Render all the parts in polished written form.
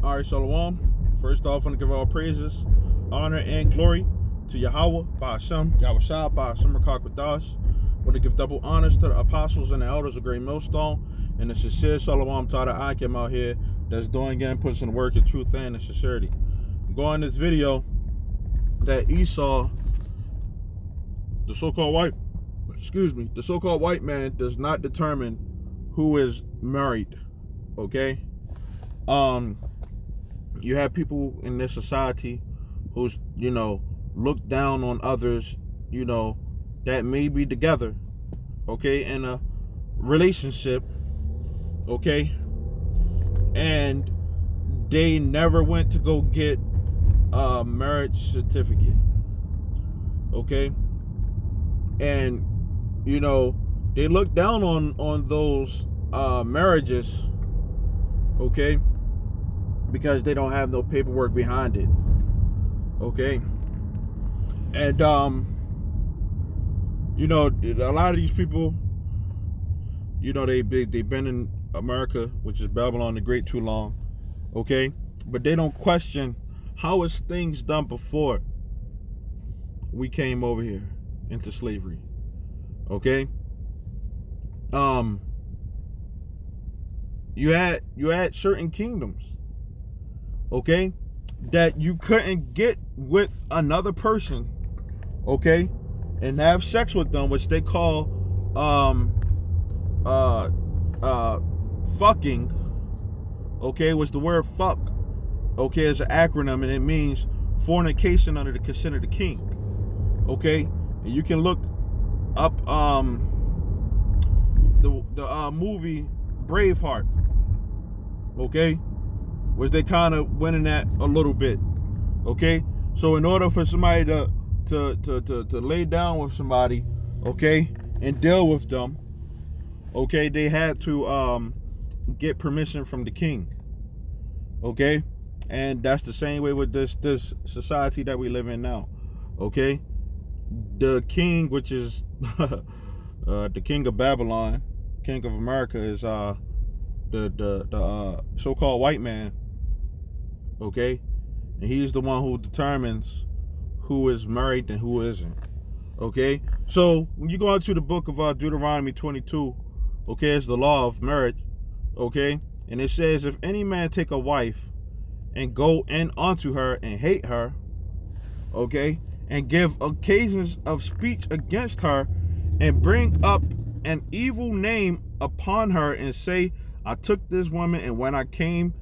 All right, Shalom. First off, I want to give all praises, honor, and glory to Yahweh, Ba'ashem, Yahushua, Ba'ashem, Rakakwadash. I want to give double honors to the apostles and the elders of Great Millstone, and the sincere Shalom to the Akim out here that's doing and puts in work in truth and in sincerity. I'm going this video that Esau, the so-called white man, does not determine who is married. Okay? You have people in this society who's, look down on others, that may be together, okay, in a relationship, okay, and they never went to go get a marriage certificate, okay, and, they look down on those marriages, okay, because they don't have no paperwork behind it, okay, and a lot of these people, they've been in America, which is Babylon the Great, too long, okay, but they don't question how is things done before we came over here into slavery, okay. You had certain kingdoms, okay, that you couldn't get with another person, okay, and have sex with them, which they call fucking, okay, which the word fuck, okay, is an acronym, and it means fornication under the consent of the king, okay. And you can look up the movie Braveheart, okay, which they kind of went in that a little bit, okay. So in order for somebody to lay down with somebody, okay, and deal with them, okay, they had to get permission from the king, okay. And that's the same way with this society that we live in now, okay. The king, which is the king of Babylon, king of America, is the so-called white man, okay, and he's the one who determines who is married and who isn't, okay. So when you go into the book of Deuteronomy 22, okay, it's the law of marriage, okay, and it says, if any man take a wife and go in unto her and hate her, okay, and give occasions of speech against her, and bring up an evil name upon her, and say, I took this woman, and when I came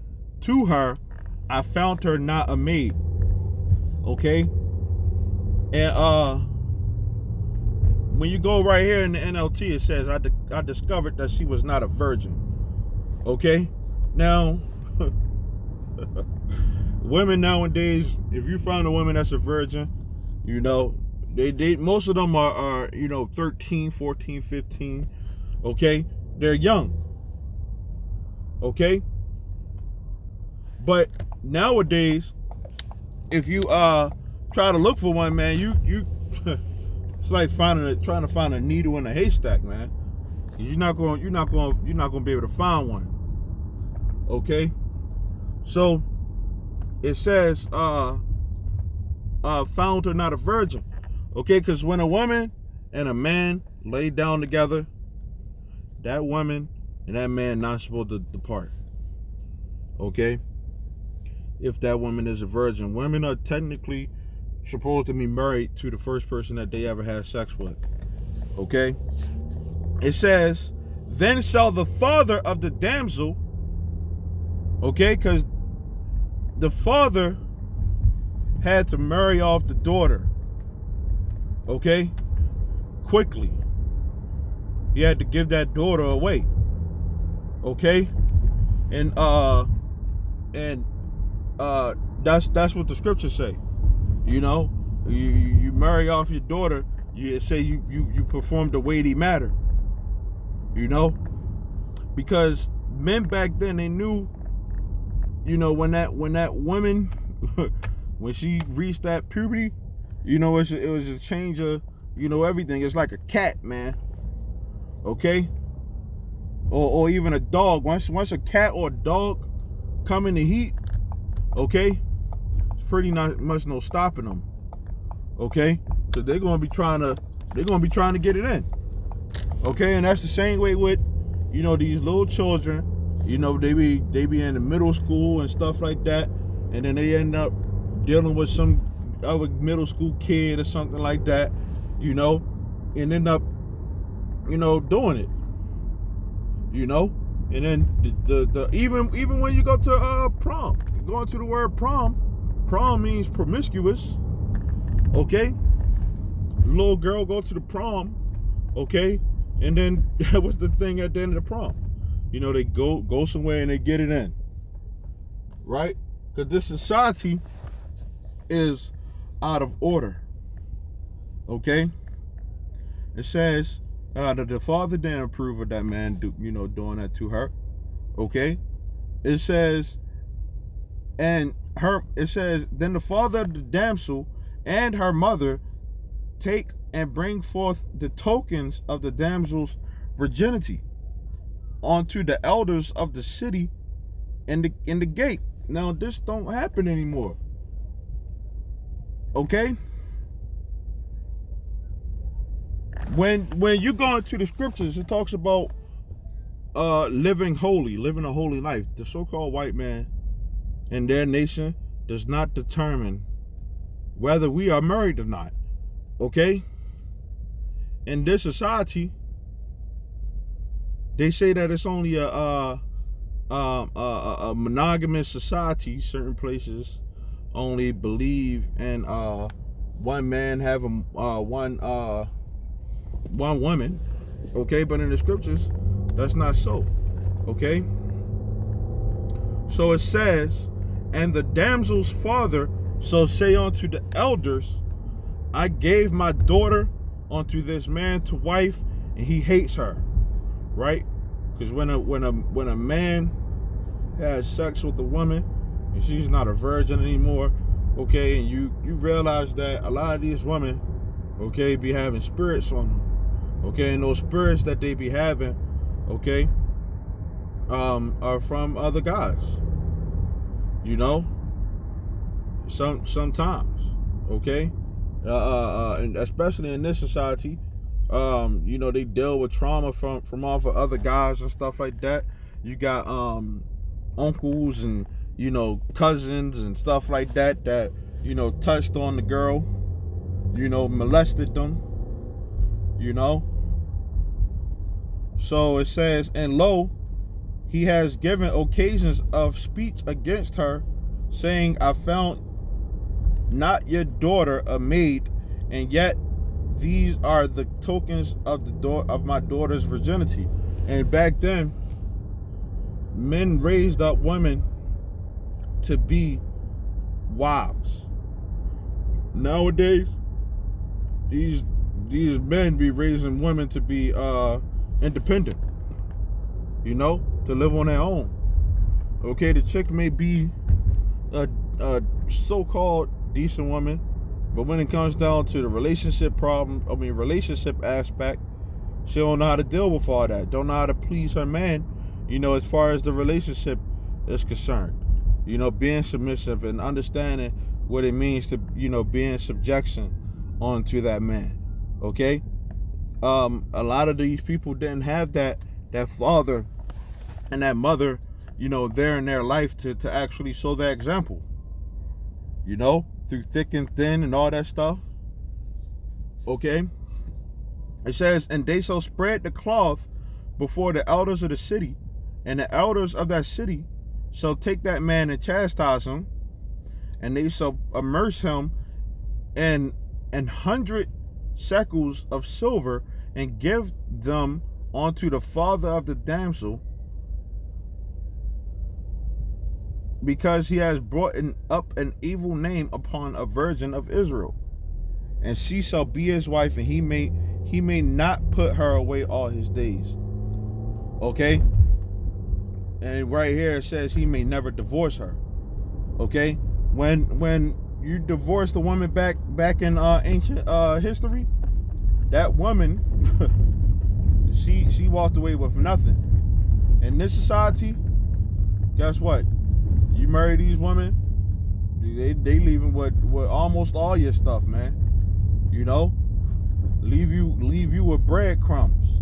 to her, I found her not a maid, okay. And when you go right here in the NLT, it says, I discovered that she was not a virgin, okay. Now women nowadays, if you find a woman that's a virgin, they most of them are 13, 14, 15, okay, they're young, okay. But nowadays, if you try to look for one, man, you it's like trying to find a needle in a haystack, man. You're not going to be able to find one, okay. So it says found her not a virgin, okay, because when a woman and a man lay down together, that woman and that man not supposed to depart, okay. If that woman is a virgin, women are technically supposed to be married to the first person that they ever had sex with, okay. It says, then shall the father of the damsel, okay, because the father had to marry off the daughter, okay, quickly. He had to give that daughter away, okay, and that's what the scriptures say. You marry off your daughter, you say you performed a weighty matter, because men back then, they knew, when that woman when she reached that puberty, it was a change of, everything. It's like a cat, man, okay, or even a dog. Once a cat or a dog come in the heat, Okay, it's pretty not much no stopping them. Okay, because they're gonna be trying to get it in. Okay, and that's the same way with, these little children. They be in the middle school and stuff like that, and then they end up dealing with some other middle school kid or something like that, and end up, doing it, and then the even when you go to prom, going to the word prom means promiscuous. Okay, little girl go to the prom, okay, and then what's the thing at the end of the prom? They go somewhere and they get it in, right? Because this society is out of order. Okay, it says that the father didn't approve of that man doing that to her. Okay, it says, then the father of the damsel and her mother take and bring forth the tokens of the damsel's virginity onto the elders of the city in the gate. Now this don't happen anymore. Okay? When you go into the scriptures, it talks about living a holy life. The so-called white man and their nation does not determine whether we are married or not. Okay? In this society, they say that it's only a monogamous society. Certain places only believe in one man having one woman. Okay, but in the scriptures, that's not so. Okay? So it says, and the damsel's father shall say unto the elders, I gave my daughter unto this man to wife, and he hates her. Right? Because when a man has sex with a woman and she's not a virgin anymore, okay, and you realize that a lot of these women, okay, be having spirits on them, okay, and those spirits that they be having, okay, are from other guys, sometimes, okay, and especially in this society. They deal with trauma from off of other guys and stuff like that. You got uncles and cousins and stuff like that touched on the girl, molested them, So it says, and lo, he has given occasions of speech against her, saying, I found not your daughter a maid, and yet these are the tokens of my daughter's virginity. And back then, men raised up women to be wives. Nowadays, these men be raising women to be independent, to live on their own. Okay, the chick may be a so-called decent woman, but when it comes down to the relationship aspect, she don't know how to deal with all that. Don't know how to please her man, as far as the relationship is concerned. Being submissive and understanding what it means to, be in subjection onto that man. Okay? A lot of these people didn't have that father and that mother, there in their life to actually show that example. Through thick and thin and all that stuff. Okay? It says, and they shall spread the cloth before the elders of the city, and the elders of that city shall take that man and chastise him, and they shall immerse him in 100 shekels of silver, and give them unto the father of the damsel, because he has brought up an evil name upon a virgin of Israel, and she shall be his wife, and he may not put her away all his days. Okay? And right here it says he may never divorce her. Okay? When you divorce the woman back in ancient history, that woman she walked away with nothing. In this society, guess what? You marry these women, they leaving with almost all your stuff, man. You know, leave you with breadcrumbs.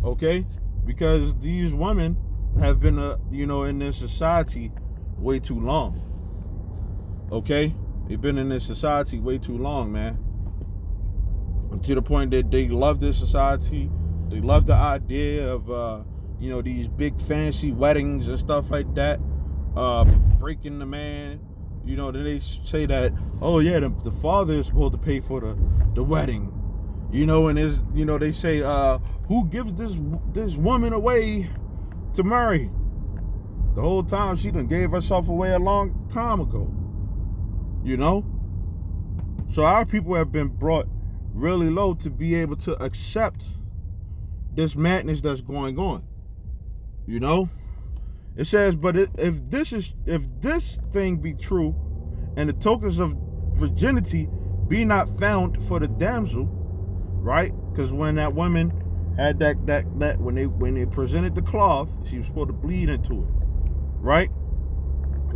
Okay, because these women have been in this society way too long. Okay, they've been in this society way too long, man. To the point that they love this society. They love the idea of these big fancy weddings and stuff like that. Breaking the man. Then they say that, oh yeah, the father is supposed to pay for the wedding. And they say, who gives this woman away to marry? The whole time she done gave herself away a long time ago. So our people have been brought really low to be able to accept this madness that's going on. It says, but if this thing be true, and the tokens of virginity be not found for the damsel, right? Because when that woman had that when they presented the cloth, she was supposed to bleed into it, right?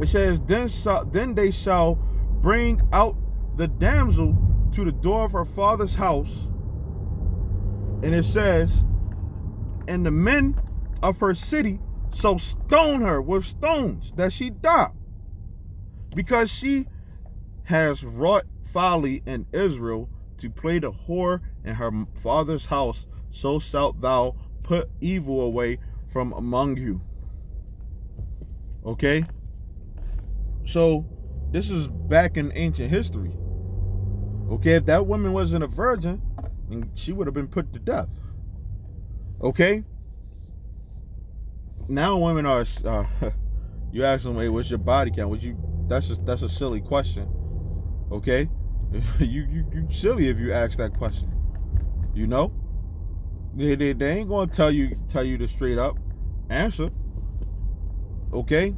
It says, then they shall bring out the damsel to the door of her father's house, and it says, and the men of her city shall stone her with stones, that she die, because she has wrought folly in Israel to play the whore in her father's house. So shalt thou put evil away from among you. Okay, so this is back in ancient history. Okay, if that woman wasn't a virgin, she would have been put to death. Okay, now women are you ask them, hey, what's your body count? That's a silly question. Okay, you silly if you ask that question. They ain't gonna tell you the straight up answer. Okay,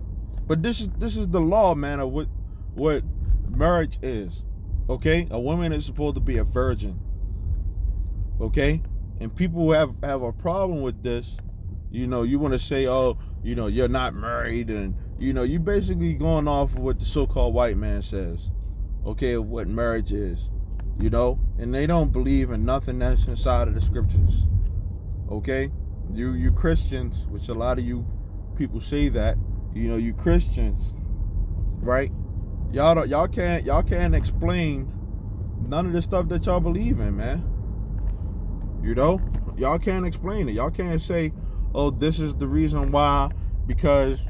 but this is the law, man, of what marriage is. Okay, a woman is supposed to be a virgin. Okay, and people have a problem with this. You want to say, oh, you're not married, and you basically going off of what the so-called white man says. Okay, of what marriage is. And they don't believe in nothing that's inside of the scriptures. Okay, you Christians, which a lot of you people say that, you Christians, right? Y'all can't explain none of the stuff that y'all believe in, man. Y'all can't explain it. Y'all can't say, oh, this is the reason why, because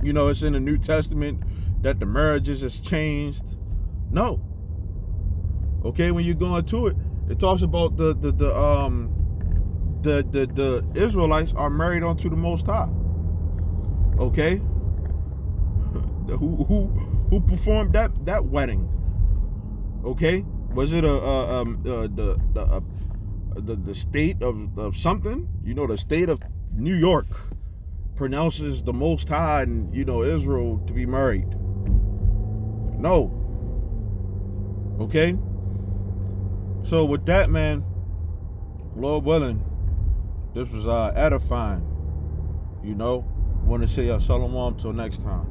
it's in the New Testament that the marriages has changed. No. Okay, when you go into it, it talks about the Israelites are married unto the Most High. Okay, who performed that wedding? Okay, was it the state of something? The state of New York pronounces the Most High and Israel to be married. No. Okay. So with that, man, Lord willing, this was edifying. Want to say shalom till next time.